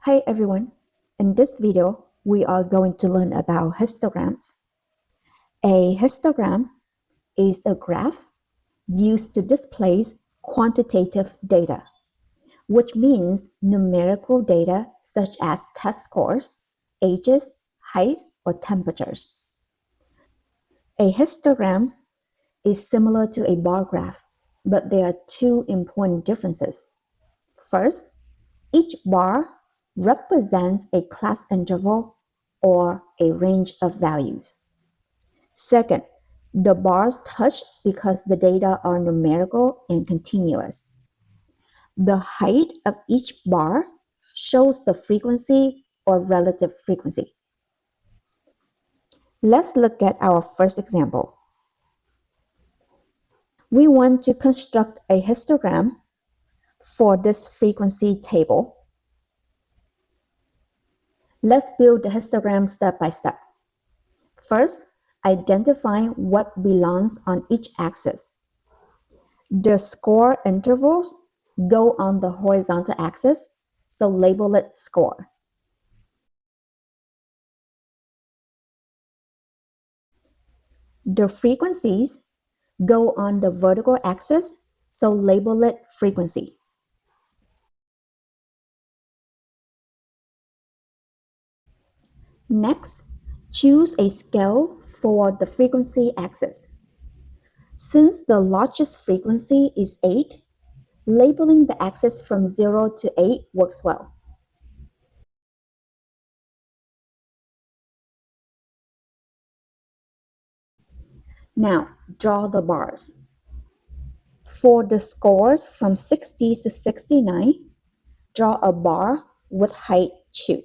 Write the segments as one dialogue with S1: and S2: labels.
S1: Hey everyone, in this video, we are going to learn about histograms. A histogram is a graph used to display quantitative data, which means numerical data such as test scores, ages, height, or temperatures. A histogram is similar to a bar graph, but there are two important differences. First, each bar represents a class interval or a range of values. Second, the bars touch because the data are numerical and continuous. The height of each bar shows the frequency or relative frequency. Let's look at our first example. We want to construct a histogram for this frequency table. Let's build the histogram step by step. First, identifying what belongs on each axis. The score intervals go on the horizontal axis, so label it score. The frequencies go on the vertical axis, so label it frequency. Next, choose a scale for the frequency axis. Since the largest frequency is 8, labeling the axis from 0 to 8 works well. Now, draw the bars. For the scores from 60 to 69, draw a bar with height 2.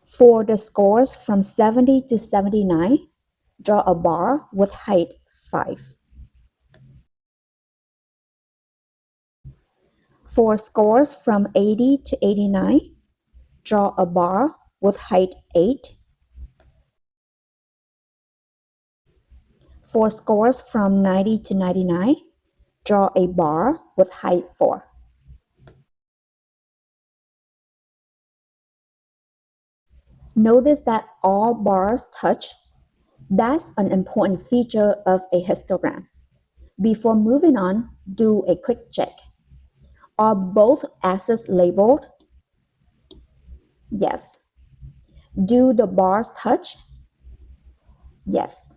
S1: For the scores from 70 to 79, draw a bar with height 5. For scores from 80 to 89, draw a bar with height 8. For scores from 90 to 99, draw a bar with height 4. Notice that all bars touch. That's an important feature of a histogram. Before moving on, do a quick check. Are both axes labeled? Yes. Do the bars touch? Yes.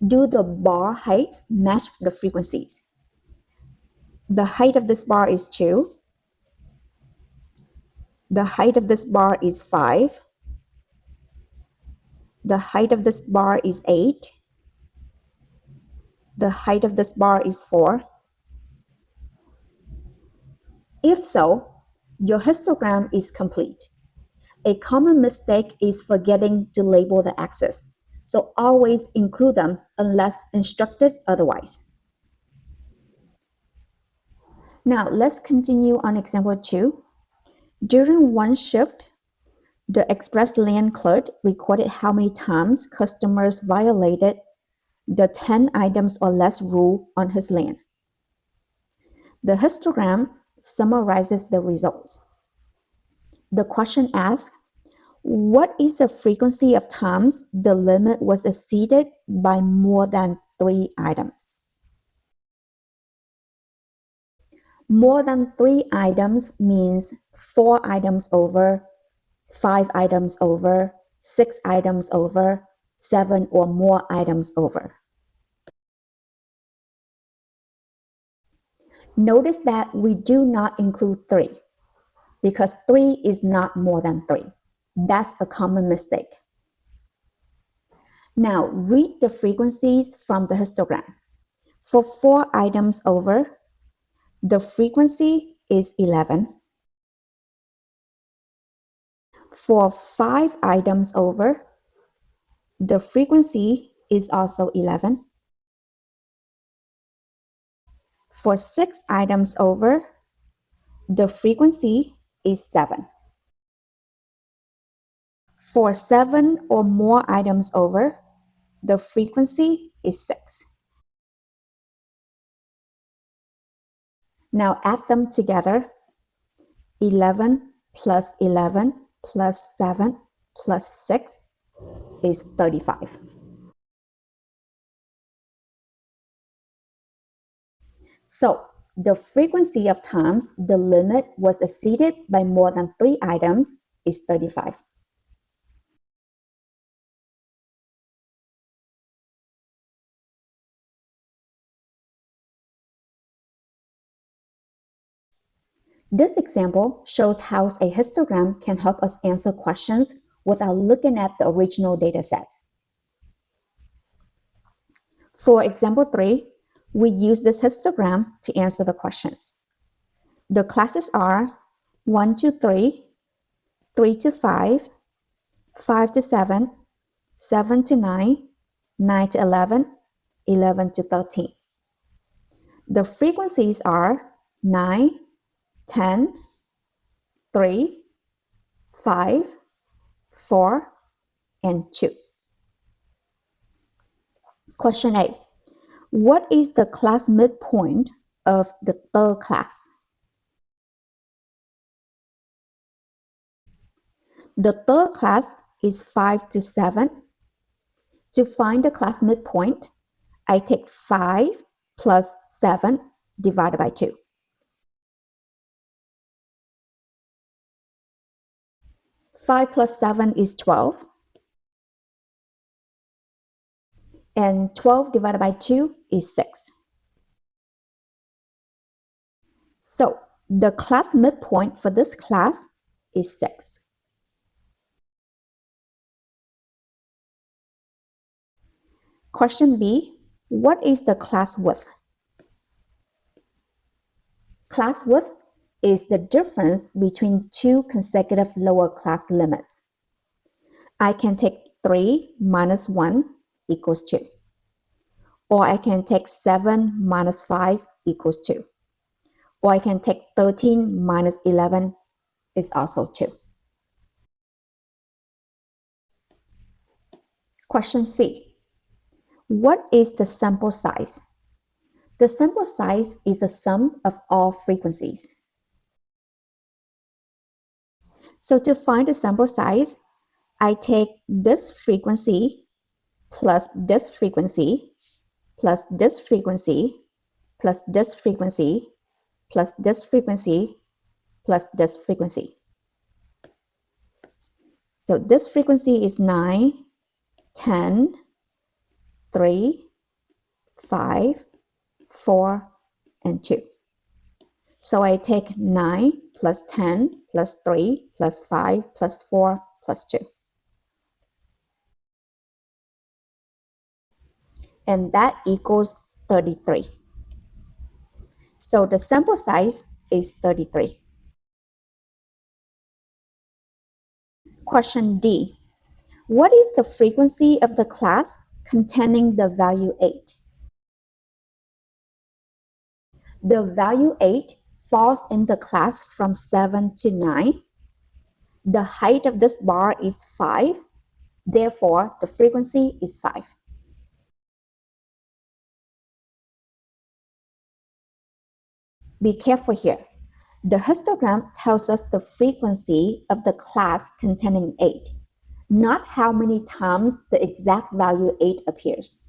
S1: Do the bar heights match the frequencies? The height of this bar is 2. The height of this bar is 5. The height of this bar is 8. The height of this bar is 4. If so, your histogram is complete. A common mistake is forgetting to label the axes, so always include them unless instructed otherwise. Now, let's continue on example 2. During one shift, the express lane clerk recorded how many times customers violated the 10 items or less rule on his lane. The histogram summarizes the results. The question asks, what is the frequency of times the limit was exceeded by more than 3 items? More than 3 items means 4 items over, 5 items over, 6 items over, 7 or more items over. Notice that we do not include 3 because 3 is not more than 3. That's a common mistake. Now, read the frequencies from the histogram. For 4 items over, the frequency is 11. For 5 items over, the frequency is also 11. For 6 items over, the frequency is 7. For 7 or more items over, the frequency is 6. Now add them together. 11 plus 11 plus 7 plus 6 is 35. So the frequency of times the limit was exceeded by more than 3 items is 35. This example shows how a histogram can help us answer questions without looking at the original dataset. For example 3, we use this histogram to answer the questions. The classes are 1 to 3, 3 to 5, 5 to 7, 7 to 9, 9 to 11, 11 to 13. The frequencies are 9, 10, 3, 5, 4, and 2. Question A. What is the class midpoint of the third class? The third class is 5 to 7. To find the class midpoint, I take 5 plus 7 divided by 2. 5 plus 7 is 12. And 12 divided by 2 is 6. So the class midpoint for this class is 6. Question B, what is the class width? Class width is the difference between two consecutive lower class limits. I can take 3 minus 1 equals 2. Or I can take 7 minus 5 equals 2. Or I can take 13 minus 11 is also 2. Question C. What is the sample size? The sample size is the sum of all frequencies. So to find the sample size, I take this frequency plus this frequency plus this frequency plus this frequency plus this frequency plus this frequency. So this frequency is 9, 10, 3, 5, 4, and 2. So I take 9 plus 10 plus 3 plus 5 plus 4 plus 2. And that equals 33. So the sample size is 33. Question D. What is the frequency of the class containing the value 8? The value 8 falls in the class from 7 to 9. The height of this bar is 5. Therefore, the frequency is 5. Be careful here. The histogram tells us the frequency of the class containing 8, not how many times the exact value 8 appears.